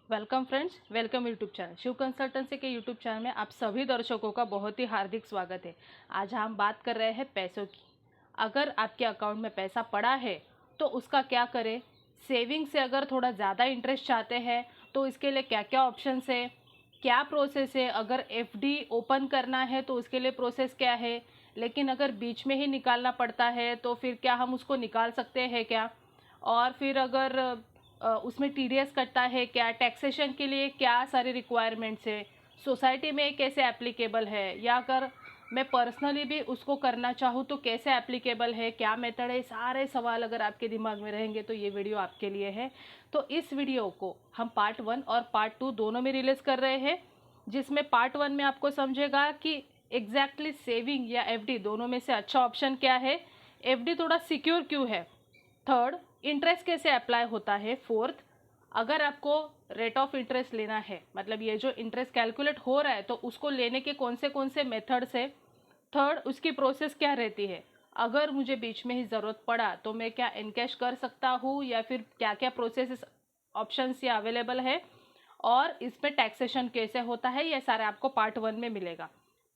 Welcome friends, welcome YouTube channel Shiv consultancy के YouTube channel में आप सभी दर्शकों का बहुत ही हार्दिक स्वागत है। आज हम बात कर रहे हैं पैसों की। अगर आपके अकाउंट में पैसा पड़ा है तो उसका क्या करें। सेविंग से अगर थोड़ा ज़्यादा इंटरेस्ट चाहते हैं तो इसके लिए क्या क्या ऑप्शंस है, क्या प्रोसेस है। अगर एफडी ओपन करना है तो उसके लिए प्रोसेस क्या है, लेकिन अगर बीच में ही निकालना पड़ता है तो फिर क्या हम उसको निकाल सकते हैं क्या। और फिर अगर उसमें टीडीएस कटता है क्या, टैक्सेशन के लिए क्या सारे रिक्वायरमेंट्स है, सोसाइटी में कैसे एप्लीकेबल है, या अगर मैं पर्सनली भी उसको करना चाहूँ तो कैसे एप्लीकेबल है, क्या मेथड है। सारे सवाल अगर आपके दिमाग में रहेंगे तो ये वीडियो आपके लिए है। तो इस वीडियो को हम पार्ट 1 और पार्ट 2 दोनों में रिलीज़ कर रहे हैं, जिसमें पार्ट 1 में आपको समझेगा कि एग्जैक्टली सेविंग या एफडी दोनों में से अच्छा ऑप्शन क्या है, एफडी थोड़ा सिक्योर क्यों है, थर्ड इंटरेस्ट कैसे अप्लाई होता है, फोर्थ अगर आपको रेट ऑफ इंटरेस्ट लेना है, मतलब ये जो इंटरेस्ट कैलकुलेट हो रहा है तो उसको लेने के कौन से मेथड्स है, थर्ड उसकी प्रोसेस क्या रहती है, अगर मुझे बीच में ही ज़रूरत पड़ा तो मैं क्या इनकैश कर सकता हूँ या फिर क्या क्या प्रोसेस ऑप्शंस ये अवेलेबल है, और इसमें टैक्सेशन कैसे होता है, ये सारे आपको पार्ट 1 में मिलेगा।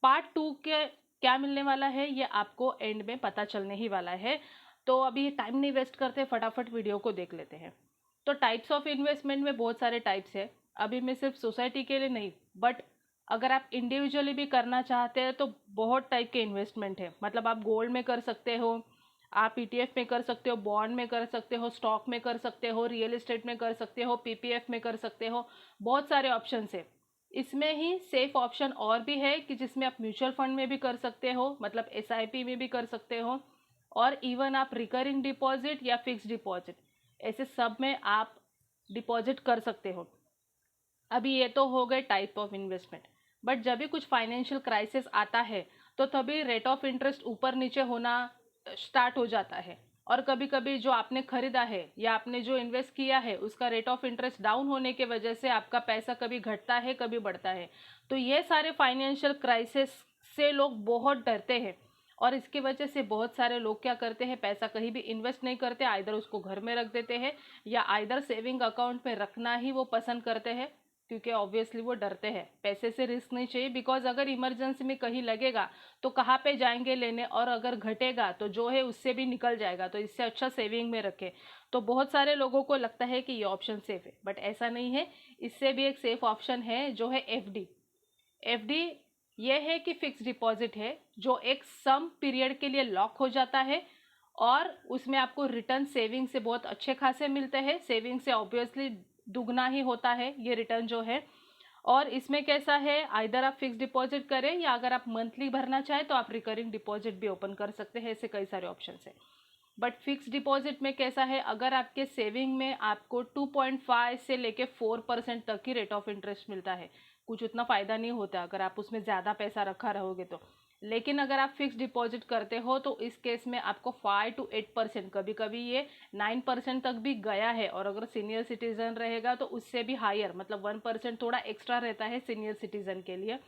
पार्ट 2 के क्या मिलने वाला है ये आपको एंड में पता चलने ही वाला है। तो अभी टाइम नहीं वेस्ट करते, फटाफट वीडियो को देख लेते हैं। तो टाइप्स ऑफ इन्वेस्टमेंट में बहुत सारे टाइप्स है। अभी मैं सिर्फ सोसाइटी के लिए नहीं, बट अगर आप इंडिविजुअली भी करना चाहते हैं तो बहुत टाइप के इन्वेस्टमेंट है। मतलब आप गोल्ड में कर सकते हो, आप ईटीएफ में कर सकते हो, बॉन्ड में कर सकते हो, स्टॉक में कर सकते हो, रियल एस्टेट में कर सकते हो, पीपीएफ में कर सकते हो। बहुत सारे ऑप्शन है। इसमें ही सेफ ऑप्शन और भी है कि जिसमें आप म्यूचुअल फंड में भी कर सकते हो, मतलब एसआईपी में भी कर सकते हो, और इवन आप रिकरिंग डिपॉजिट या फिक्स डिपॉजिट ऐसे सब में आप डिपॉजिट कर सकते हो। अभी ये तो हो गए टाइप ऑफ इन्वेस्टमेंट, बट जब भी कुछ फाइनेंशियल क्राइसिस आता है तो तभी रेट ऑफ इंटरेस्ट ऊपर नीचे होना स्टार्ट हो जाता है, और कभी कभी जो आपने खरीदा है या आपने जो इन्वेस्ट किया है उसका रेट ऑफ इंटरेस्ट डाउन होने के वजह से आपका पैसा कभी घटता है कभी बढ़ता है। तो ये सारे फाइनेंशियल क्राइसिस से लोग बहुत डरते हैं, और इसकी वजह से बहुत सारे लोग क्या करते हैं, पैसा कहीं भी इन्वेस्ट नहीं करते, आइदर उसको घर में रख देते हैं या आइदर सेविंग अकाउंट में रखना ही वो पसंद करते हैं, क्योंकि ऑब्वियसली वो डरते हैं। पैसे से रिस्क नहीं चाहिए, बिकॉज अगर इमरजेंसी में कहीं लगेगा तो कहाँ पे जाएंगे लेने, और अगर घटेगा तो जो है उससे भी निकल जाएगा, तो इससे अच्छा सेविंग में रखें। तो बहुत सारे लोगों को लगता है कि ये ऑप्शन सेफ है, बट ऐसा नहीं है। इससे भी एक सेफ ऑप्शन है जो है एफडी। एफडी ये है कि फिक्स डिपॉजिट है जो एक सम पीरियड के लिए लॉक हो जाता है, और उसमें आपको रिटर्न सेविंग से बहुत अच्छे खासे मिलते हैं। सेविंग से ऑब्वियसली दुगना ही होता है ये रिटर्न जो है। और इसमें कैसा है, आइदर आप फिक्स डिपॉजिट करें या अगर आप मंथली भरना चाहें तो आप रिकरिंग डिपॉजिट भी ओपन कर सकते हैं। ऐसे कई सारे ऑप्शन है। बट फिक्स डिपॉजिट में कैसा है, अगर आपके सेविंग में आपको 2.5 से लेके 4% तक की रेट ऑफ इंटरेस्ट मिलता है, कुछ उतना फ़ायदा नहीं होता अगर आप उसमें ज़्यादा पैसा रखा रहोगे तो। लेकिन अगर आप फिक्स डिपॉजिट करते हो तो इस केस में आपको 5 to 8%, कभी कभी ये 9% तक भी गया है, और अगर सीनियर सिटीजन रहेगा तो उससे भी हायर, मतलब 1% थोड़ा एक्स्ट्रा रहता है सीनियर सिटीजन के लिए।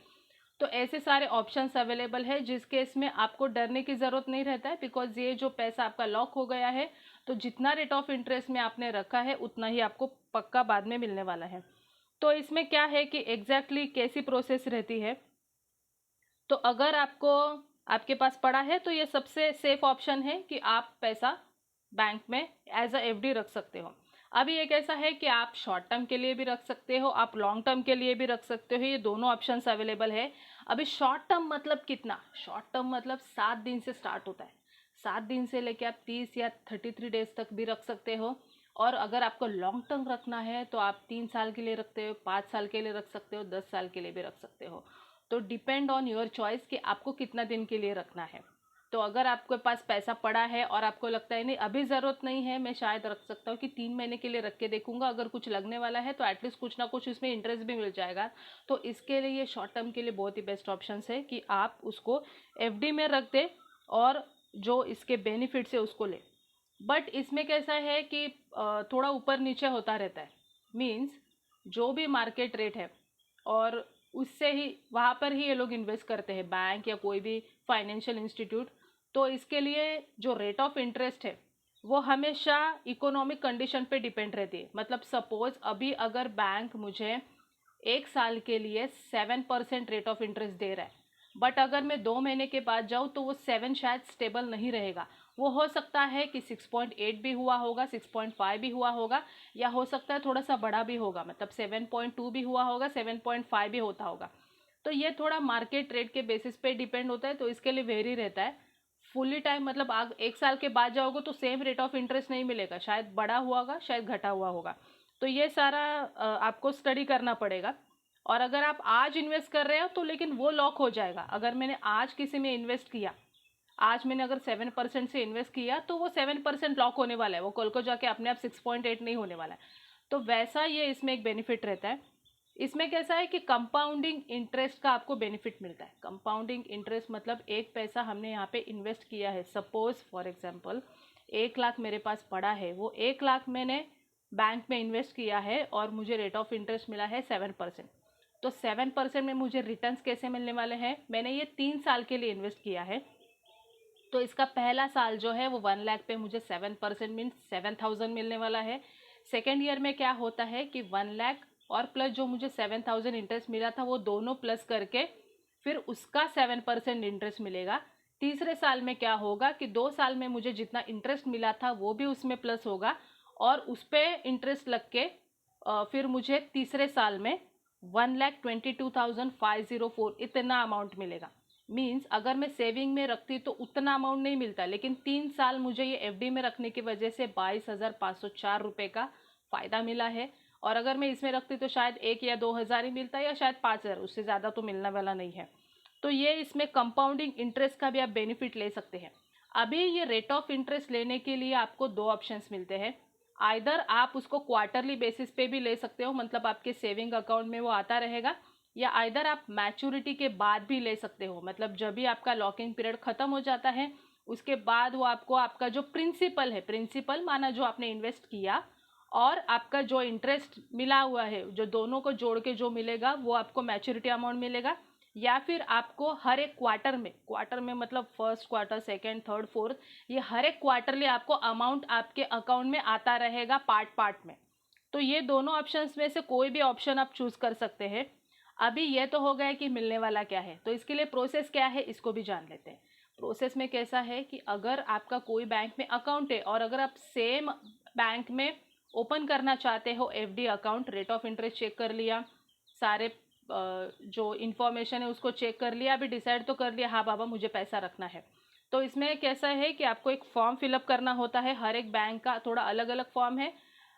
तो ऐसे सारे ऑप्शंस अवेलेबल है जिस केस में आपको डरने की ज़रूरत नहीं रहता है, बिकॉज ये जो पैसा आपका लॉक हो गया है तो जितना रेट ऑफ इंटरेस्ट में आपने रखा है उतना ही आपको पक्का बाद में मिलने वाला है। तो इसमें क्या है कि एग्जैक्टली कैसी प्रोसेस रहती है। तो अगर आपको आपके पास पड़ा है तो ये सबसे सेफ ऑप्शन है कि आप पैसा बैंक में एज अ एफडी रख सकते हो। अभी एक ऐसा है कि आप शॉर्ट टर्म के लिए भी रख सकते हो, आप लॉन्ग टर्म के लिए भी रख सकते हो, ये दोनों ऑप्शंस अवेलेबल है। अभी शॉर्ट टर्म मतलब कितना, शॉर्ट टर्म मतलब 7 दिन से स्टार्ट होता है। 7 दिन से लेके आप 30 या 33 डेज तक भी रख सकते हो। और अगर आपको लॉन्ग टर्म रखना है तो आप 3 साल के लिए रखते हो, 5 साल के लिए रख सकते हो, 10 साल के लिए भी रख सकते हो। तो डिपेंड ऑन योर चॉइस कि आपको कितना दिन के लिए रखना है। तो अगर आपके पास पैसा पड़ा है और आपको लगता है नहीं अभी ज़रूरत नहीं है, मैं शायद रख सकता हूँ कि 3 महीने के लिए रख के देखूंगा, अगर कुछ लगने वाला है तो एटलीस्ट कुछ ना कुछ इसमें इंटरेस्ट भी मिल जाएगा, तो इसके लिए ये शॉर्ट टर्म के लिए बहुत ही बेस्ट ऑप्शन है कि आप उसको एफडी में रख दें और जो इसके बेनिफिट्स है उसको ले। बट इसमें कैसा है कि थोड़ा ऊपर नीचे होता रहता है। मीन्स जो भी मार्केट रेट है और उससे ही वहाँ पर ही ये लोग इन्वेस्ट करते हैं, बैंक या कोई भी फाइनेंशियल इंस्टीट्यूट। तो इसके लिए जो रेट ऑफ इंटरेस्ट है वो हमेशा इकोनॉमिक कंडीशन पे डिपेंड रहती है। मतलब सपोज अभी अगर बैंक मुझे 1 साल के लिए 7% रेट ऑफ इंटरेस्ट दे रहा है, बट अगर मैं 2 महीने के बाद जाऊँ तो वो 7 शायद स्टेबल नहीं रहेगा। वो हो सकता है कि 6.8 भी हुआ होगा, 6.5 भी हुआ होगा, या हो सकता है थोड़ा सा बड़ा भी होगा, मतलब 7.2 भी हुआ होगा, 7.5 भी होता होगा। तो ये थोड़ा मार्केट रेट के बेसिस पे डिपेंड होता है, तो इसके लिए वेरी रहता है। फुली टाइम मतलब आप 1 साल के बाद जाओगे तो सेम रेट ऑफ इंटरेस्ट नहीं मिलेगा, शायद बढ़ा हुआ होगा, शायद घटा हुआ होगा। तो ये सारा आपको स्टडी करना पड़ेगा। और अगर आप आज इन्वेस्ट कर रहे हो तो लेकिन वो लॉक हो जाएगा। अगर मैंने आज किसी में इन्वेस्ट किया, आज मैंने अगर 7% से इन्वेस्ट किया तो वो 7% लॉक होने वाला है, वो कल को जाके अपने आप 6.8 नहीं होने वाला है। तो वैसा ये इसमें एक बेनिफिट रहता है। इसमें कैसा है कि कंपाउंडिंग इंटरेस्ट का आपको बेनिफिट मिलता है। कंपाउंडिंग इंटरेस्ट मतलब एक पैसा हमने यहाँ पे इन्वेस्ट किया है, सपोज फॉर एग्जांपल 1 लाख मेरे पास पड़ा है, वो 1 लाख मैंने बैंक में इन्वेस्ट किया है और मुझे रेट ऑफ इंटरेस्ट मिला है 7%। तो 7% में मुझे रिटर्न्स कैसे मिलने वाले हैं, मैंने ये 3 साल के लिए इन्वेस्ट किया है, तो इसका पहला साल जो है वो 1 लाख पे मुझे 7% मीन्स 7,000 मिलने वाला है। सेकेंड ईयर में क्या होता है कि 1 लाख और प्लस जो मुझे 7,000 इंटरेस्ट मिला था वो दोनों प्लस करके फिर उसका 7% इंटरेस्ट मिलेगा। तीसरे साल में क्या होगा कि 2 साल में मुझे जितना इंटरेस्ट मिला था वो भी उसमें प्लस होगा, और उस पर इंटरेस्ट लग के फिर मुझे तीसरे साल में 1,22,504 इतना अमाउंट मिलेगा। मीन्स अगर मैं सेविंग में रखती तो उतना अमाउंट नहीं मिलता, लेकिन 3 साल मुझे ये एफडी में रखने की वजह से 22,504 रुपये का फ़ायदा मिला है। और अगर मैं इसमें रखती तो शायद 1 या 2 हज़ार ही मिलता, या शायद 5 हज़ार, उससे ज़्यादा तो मिलने वाला नहीं है। तो ये इसमें कंपाउंडिंग इंटरेस्ट का भी आप बेनिफिट ले सकते हैं। अभी ये रेट ऑफ इंटरेस्ट लेने के लिए आपको 2 ऑप्शंस मिलते हैं। आइदर आप उसको क्वार्टरली बेसिस पे भी ले सकते हो, मतलब आपके सेविंग अकाउंट में वो आता रहेगा, या आइदर आप मैच्योरिटी के बाद भी ले सकते हो, मतलब जब भी आपका लॉकिंग पीरियड ख़त्म हो जाता है उसके बाद वो आपको आपका जो प्रिंसिपल है, प्रिंसिपल माना जो आपने इन्वेस्ट किया, और आपका जो इंटरेस्ट मिला हुआ है, जो दोनों को जोड़ के जो मिलेगा वो आपको मैच्योरिटी अमाउंट मिलेगा। या फिर आपको हर एक क्वार्टर में मतलब first quarter, second, third, fourth, ये हर एक क्वार्टरली आपको अमाउंट आपके अकाउंट में आता रहेगा पार्ट पार्ट में। तो ये दोनों ऑप्शंस में से कोई भी ऑप्शन आप चूज़ कर सकते हैं। अभी ये तो हो गया कि मिलने वाला क्या है, तो इसके लिए प्रोसेस क्या है इसको भी जान लेते हैं। प्रोसेस में कैसा है कि अगर आपका कोई बैंक में अकाउंट है और अगर आप सेम बैंक में ओपन करना चाहते हो FD account, rate of interest check कर लिया, सारे जो इन्फॉर्मेशन है उसको चेक कर लिया, अभी डिसाइड तो कर लिया हाँ बाबा मुझे पैसा रखना है। तो इसमें कैसा है कि आपको एक फॉर्म फिलअप करना होता है। हर एक बैंक का थोड़ा अलग अलग फॉर्म है,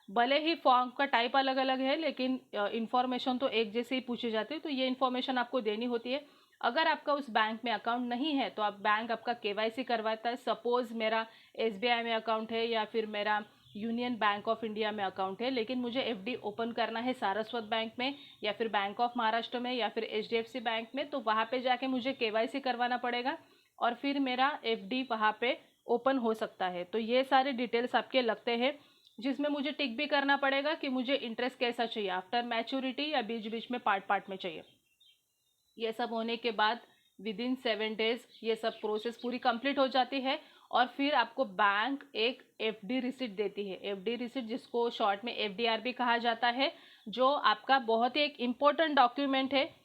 भले ही फॉर्म का टाइप अलग अलग है, लेकिन इन्फॉर्मेशन तो एक जैसे ही पूछी जाती है, तो ये इन्फॉर्मेशन आपको देनी होती है। अगर आपका उस बैंक में अकाउंट नहीं है तो आप बैंक आपका केवाईसी करवाता है। सपोज़ मेरा एसबीआई में अकाउंट है या फिर मेरा यूनियन बैंक ऑफ इंडिया में अकाउंट है, लेकिन मुझे एफडी ओपन करना है सारस्वत बैंक में या फिर बैंक ऑफ महाराष्ट्र में या फिर एचडीएफसी बैंक में, तो वहाँ पे जाके मुझे केवाईसी करवाना पड़ेगा और फिर मेरा एफडी वहाँ पे ओपन हो सकता है। तो ये सारे डिटेल्स आपके लगते हैं, जिसमें मुझे टिक भी करना पड़ेगा कि मुझे इंटरेस्ट कैसा चाहिए, आफ्टर मैच्योरिटी या बीच बीच में पार्ट पार्ट में चाहिए। ये सब होने के बाद विदिन 7 डेज ये सब प्रोसेस पूरी कंप्लीट हो जाती है और फिर आपको बैंक एक एफडी रिसिट देती है। एफडी रिसिट जिसको शॉर्ट में एफडीआर भी कहा जाता है, जो आपका बहुत ही एक इम्पोर्टेंट डॉक्यूमेंट है।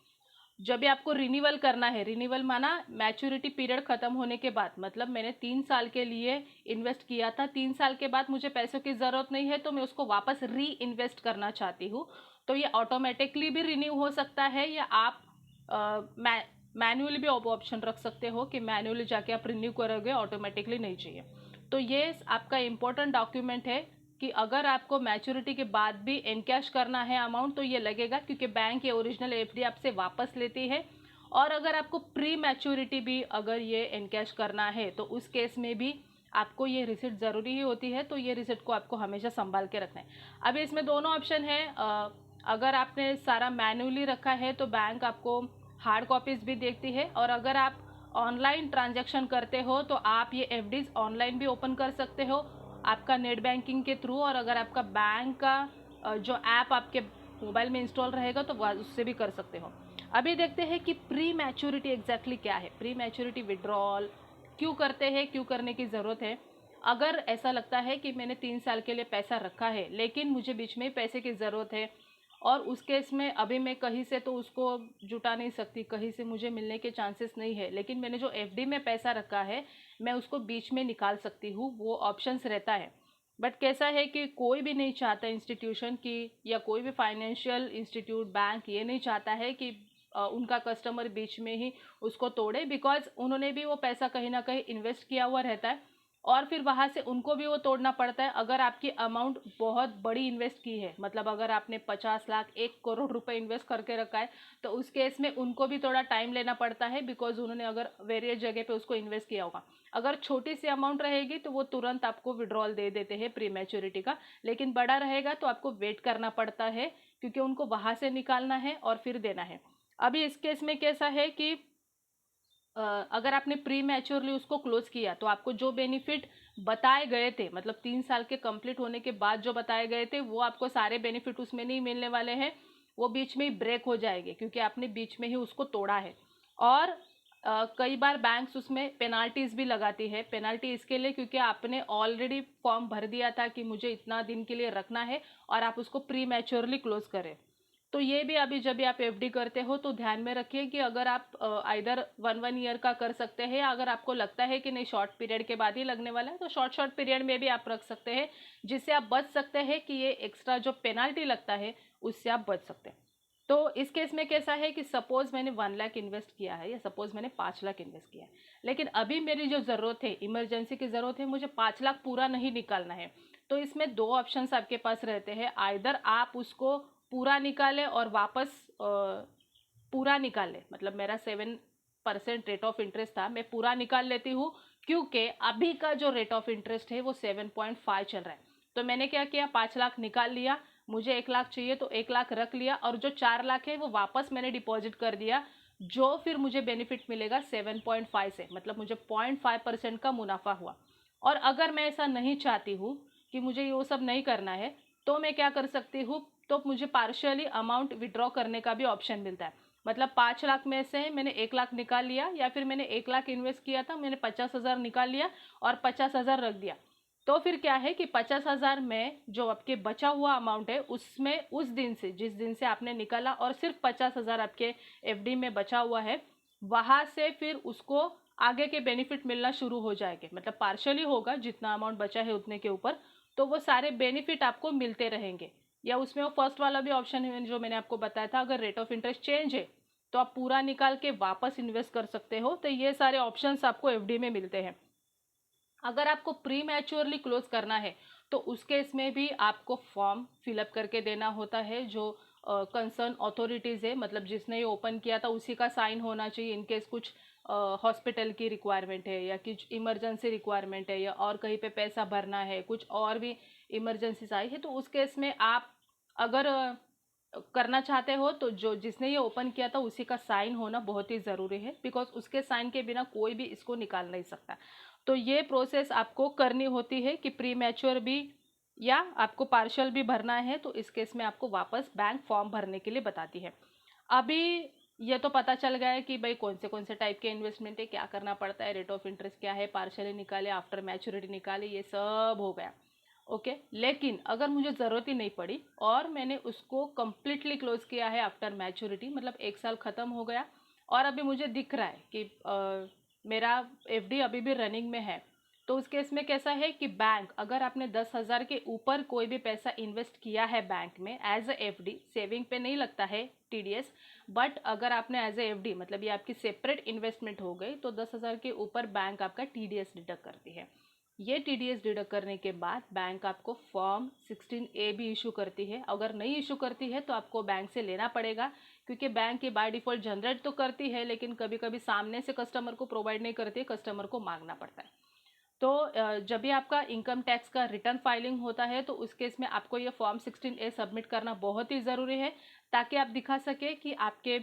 जब भी आपको रिन्यूअल करना है, रिन्यूअल माना मैच्योरिटी पीरियड ख़त्म होने के बाद, मतलब मैंने 3 साल के लिए इन्वेस्ट किया था, 3 साल के बाद मुझे पैसों की ज़रूरत नहीं है तो मैं उसको वापस री इन्वेस्ट करना चाहती हूँ, तो ये ऑटोमेटिकली भी रिन्यू हो सकता है, या आप मैनुअली भी ऑप्शन रख सकते हो कि मैनुअली जाके आप रिन्यू करोगे, ऑटोमेटिकली नहीं चाहिए। तो ये आपका इम्पोर्टेंट डॉक्यूमेंट है कि अगर आपको मैच्योरिटी के बाद भी एनकैश करना है अमाउंट तो ये लगेगा, क्योंकि बैंक ये ओरिजिनल एफडी आपसे वापस लेती है। और अगर आपको प्री मैच्योरिटी भी अगर ये एनकैश करना है तो उस केस में भी आपको ये रिसिट ज़रूरी ही होती है, तो ये रिसिट को आपको हमेशा संभाल के रखना है। अभी इसमें दोनों ऑप्शन है, अगर आपने सारा मैनुअली रखा है तो बैंक आपको हार्ड कॉपीज़ भी देखती है, और अगर आप ऑनलाइन ट्रांजैक्शन करते हो तो आप ये एफडीज़ ऑनलाइन भी ओपन कर सकते हो आपका नेट बैंकिंग के थ्रू, और अगर आपका बैंक का जो ऐप आपके मोबाइल में इंस्टॉल रहेगा तो उससे भी कर सकते हो। अभी देखते हैं कि प्री मैच्योरिटी एग्जैक्टली क्या है, प्री मैच्योरिटी विड्रॉल क्यों करते हैं, क्यों करने की ज़रूरत है। अगर ऐसा लगता है कि मैंने 3 साल के लिए पैसा रखा है लेकिन मुझे बीच में ही पैसे की ज़रूरत है और उस केस में अभी मैं कहीं से तो उसको जुटा नहीं सकती, कहीं से मुझे मिलने के चांसेस नहीं है, लेकिन मैंने जो एफडी में पैसा रखा है मैं उसको बीच में निकाल सकती हूँ, वो ऑप्शंस रहता है। बट कैसा है कि कोई भी नहीं चाहता इंस्टीट्यूशन की या कोई भी फाइनेंशियल इंस्टीट्यूट बैंक ये नहीं चाहता है कि उनका कस्टमर बीच में ही उसको तोड़े, बिकॉज उन्होंने भी वो पैसा कहीं ना कहीं इन्वेस्ट किया हुआ रहता है और फिर वहाँ से उनको भी वो तोड़ना पड़ता है। अगर आपकी अमाउंट बहुत बड़ी इन्वेस्ट की है, मतलब अगर आपने 50 लाख 1 करोड़ रुपए इन्वेस्ट करके रखा है, तो उस केस में उनको भी थोड़ा टाइम लेना पड़ता है, बिकॉज उन्होंने अगर वेरियस जगह पे उसको इन्वेस्ट किया होगा। अगर छोटी सी अमाउंट रहेगी तो वो तुरंत आपको विड्रॉल दे देते हैं प्री मैच्योरिटी का, लेकिन बड़ा रहेगा तो आपको वेट करना पड़ता है क्योंकि उनको वहाँ से निकालना है और फिर देना है। अभी इस केस में कैसा है कि अगर आपने प्री मैच्योरली उसको क्लोज किया तो आपको जो बेनिफिट बताए गए थे, मतलब 3 साल के कंप्लीट होने के बाद जो बताए गए थे, वो आपको सारे बेनिफिट उसमें नहीं मिलने वाले हैं, वो बीच में ही ब्रेक हो जाएंगे क्योंकि आपने बीच में ही उसको तोड़ा है। और कई बार बैंक्स उसमें पेनाल्टीज भी लगाती है। पेनाल्टी इसके लिए क्योंकि आपने ऑलरेडी फॉर्म भर दिया था कि मुझे इतना दिन के लिए रखना है और आप उसको प्री मैच्योरली क्लोज करें। तो ये भी अभी जब भी आप एफडी करते हो तो ध्यान में रखिए कि अगर आप आइदर 1 ईयर का कर सकते हैं, या अगर आपको लगता है कि नहीं शॉर्ट पीरियड के बाद ही लगने वाला है तो शॉर्ट पीरियड में भी आप रख सकते हैं, जिससे आप बच सकते हैं कि ये एक्स्ट्रा जो पेनाल्टी लगता है उससे आप बच सकते हैं। तो इस केस में कैसा है कि सपोज मैंने 1 लाख इन्वेस्ट किया है या सपोज मैंने 5 लाख इन्वेस्ट किया है, लेकिन अभी मेरी जो ज़रूरत है, इमरजेंसी की ज़रूरत है, मुझे 5 लाख पूरा नहीं निकालना है। तो इसमें दो ऑप्शंस आपके पास रहते हैं, आइदर आप उसको पूरा निकाले और वापस पूरा निकाले, मतलब मेरा 7% रेट ऑफ इंटरेस्ट था, मैं पूरा निकाल लेती हूँ क्योंकि अभी का जो रेट ऑफ इंटरेस्ट है वो 7.5 चल रहा है। तो मैंने क्या किया, 5 लाख निकाल लिया, मुझे 1 लाख चाहिए तो 1 लाख रख लिया और जो 4 लाख है वो वापस मैंने डिपॉजिट कर दिया, जो फिर मुझे बेनिफिट मिलेगा 7.5 से, मतलब मुझे 0.5% का मुनाफा हुआ। और अगर मैं ऐसा नहीं चाहती हूँ कि मुझे वो सब नहीं करना है, तो मैं क्या कर सकती हूँ, तो मुझे पार्शियली अमाउंट विड्रॉ करने का भी ऑप्शन मिलता है। मतलब 5 लाख में से मैंने 1 लाख निकाल लिया, या फिर मैंने 1 लाख इन्वेस्ट किया था, मैंने 50,000 निकाल लिया और 50,000 रख दिया। तो फिर क्या है कि 50,000 में जो आपके बचा हुआ अमाउंट है उसमें उस दिन से, जिस दिन से आपने निकाला और सिर्फ 50,000 आपके एफडी में बचा हुआ है, वहाँ से फिर उसको आगे के बेनिफिट मिलना शुरू हो जाएंगे। मतलब पार्शली होगा, जितना अमाउंट बचा है उतने के ऊपर, तो वो सारे बेनिफिट आपको मिलते रहेंगे। या उसमें वो फर्स्ट वाला भी ऑप्शन है जो मैंने आपको बताया था, अगर रेट ऑफ इंटरेस्ट चेंज है तो आप पूरा निकाल के वापस इन्वेस्ट कर सकते हो। तो ये सारे ऑप्शंस आपको एफडी में मिलते हैं। अगर आपको प्री मैच्योरली क्लोज करना है तो उस केस में भी आपको फॉर्म फिलअप करके देना होता है, जो कंसर्न अथॉरिटीज़ है, मतलब जिसने ये ओपन किया था उसी का साइन होना चाहिए। इनकेस कुछ हॉस्पिटल की रिक्वायरमेंट है या कुछ इमरजेंसी रिक्वायरमेंट है या और कहीं पे पैसा भरना है, कुछ और भी इमरजेंसीज आई है, तो उस केस में आप अगर करना चाहते हो तो जो जिसने ये ओपन किया था उसी का साइन होना बहुत ही ज़रूरी है, बिकॉज उसके साइन के बिना कोई भी इसको निकाल नहीं सकता। तो ये प्रोसेस आपको करनी होती है कि प्री मैच्योर भी या आपको पार्शियल भी भरना है, तो इस केस में आपको वापस बैंक फॉर्म भरने के लिए बताती है। अभी ये तो पता चल गया है कि भाई कौन से टाइप के इन्वेस्टमेंट है, क्या करना पड़ता है, रेट ऑफ इंटरेस्ट क्या है, पार्शियली निकाले, आफ्टर मैच्योरिटी निकाले, ये सब हो गया। ओके, लेकिन अगर मुझे ज़रूरत ही नहीं पड़ी और मैंने उसको कम्प्लीटली क्लोज किया है आफ्टर मैच्योरिटी, मतलब 1 साल ख़त्म हो गया और अभी मुझे दिख रहा है कि मेरा एफडी अभी भी रनिंग में है, तो उस केस में कैसा है कि बैंक, अगर आपने 10,000 के ऊपर कोई भी पैसा इन्वेस्ट किया है बैंक में एज ए एफडी, सेविंग पे नहीं लगता है टीडीएस, बट अगर आपने एज ए एफडी, मतलब ये आपकी सेपरेट इन्वेस्टमेंट हो गई, तो 10,000 के ऊपर बैंक आपका टीडीएस डिडक्ट करती है। ये टीडीएस डिडक्ट करने के बाद बैंक आपको फॉर्म 16A भी इशू करती है। अगर नहीं इशू करती है तो आपको बैंक से लेना पड़ेगा, क्योंकि बैंक की बाय डिफ़ॉल्ट जनरेट तो करती है लेकिन कभी कभी सामने से कस्टमर को प्रोवाइड नहीं करती है, कस्टमर को मांगना पड़ता है। तो जब भी आपका इनकम टैक्स का रिटर्न फाइलिंग होता है तो उस केस में आपको ये फॉर्म 16A सबमिट करना बहुत ही ज़रूरी है, ताकि आप दिखा सके कि आपके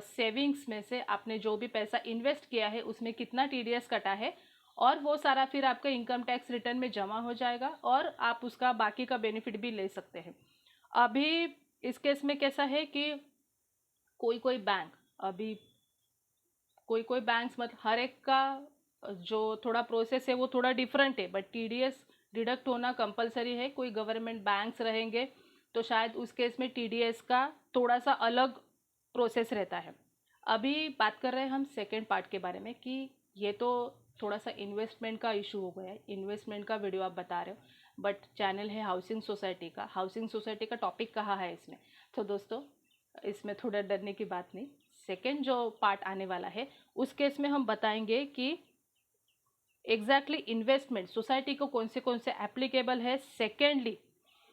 सेविंग्स में से आपने जो भी पैसा इन्वेस्ट किया है उसमें कितना टीडीएस कटा है, और वो सारा फिर आपका इनकम टैक्स रिटर्न में जमा हो जाएगा और आप उसका बाकी का बेनिफिट भी ले सकते हैं। अभी इस केस में कैसा है कि कोई कोई बैंक, अभी कोई कोई बैंक्स, मतलब हर एक का जो थोड़ा प्रोसेस है वो थोड़ा डिफरेंट है, बट टीडीएस डिडक्ट होना कंपलसरी है। कोई गवर्नमेंट बैंक्स रहेंगे तो शायद उस केस में टीडीएस का थोड़ा सा अलग प्रोसेस रहता है। अभी बात कर रहे हैं हम सेकेंड पार्ट के बारे में कि ये तो थोड़ा सा इन्वेस्टमेंट का इशू हो गया है, इन्वेस्टमेंट का वीडियो आप बता रहे हो, बट चैनल है हाउसिंग सोसाइटी का, हाउसिंग सोसाइटी का टॉपिक कहाँ है इसमें। तो दोस्तों इसमें थोड़ा डरने की बात नहीं। सेकेंड जो पार्ट आने वाला है उस केस में हम बताएंगे कि एग्जैक्टली इन्वेस्टमेंट सोसाइटी को कौन से एप्लीकेबल है। सेकेंडली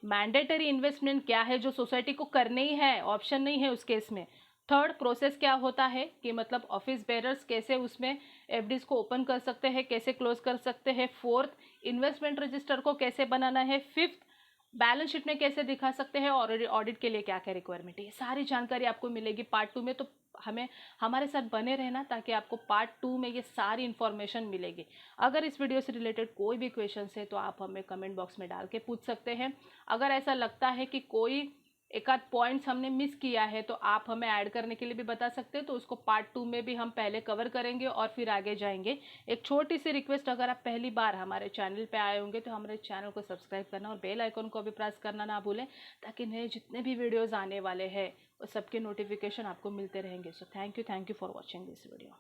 मैंडेटरी इन्वेस्टमेंट क्या है जो सोसाइटी को करनी ही है, ऑप्शन नहीं है उस केस में। थर्ड प्रोसेस क्या होता है कि मतलब ऑफिस बेरर्स कैसे उसमें एफडीज को ओपन कर सकते हैं, कैसे क्लोज कर सकते हैं। फोर्थ इन्वेस्टमेंट रजिस्टर को कैसे बनाना है। फिफ्थ बैलेंस शीट में कैसे दिखा सकते हैं और ऑडिट के लिए क्या क्या रिक्वायरमेंट है। ये सारी जानकारी आपको मिलेगी पार्ट 2 में, तो हमें हमारे साथ बने रहना ताकि आपको पार्ट 2 में ये सारी इन्फॉर्मेशन मिलेगी। अगर इस वीडियो से रिलेटेड कोई भी क्वेश्चन है तो आप हमें कमेंट बॉक्स में डाल के पूछ सकते हैं। अगर ऐसा लगता है कि कोई एक आध पॉइंट्स हमने मिस किया है तो आप हमें ऐड करने के लिए भी बता सकते हैं, तो उसको पार्ट 2 में भी हम पहले कवर करेंगे और फिर आगे जाएंगे। एक छोटी सी रिक्वेस्ट, अगर आप पहली बार हमारे चैनल पे आए होंगे तो हमारे चैनल को सब्सक्राइब करना और बेल आइकन को भी प्रेस करना ना भूलें, ताकि नए जितने भी वीडियोज़ आने वाले हैं वो सबके नोटिफिकेशन आपको मिलते रहेंगे। So thank you for watching this video.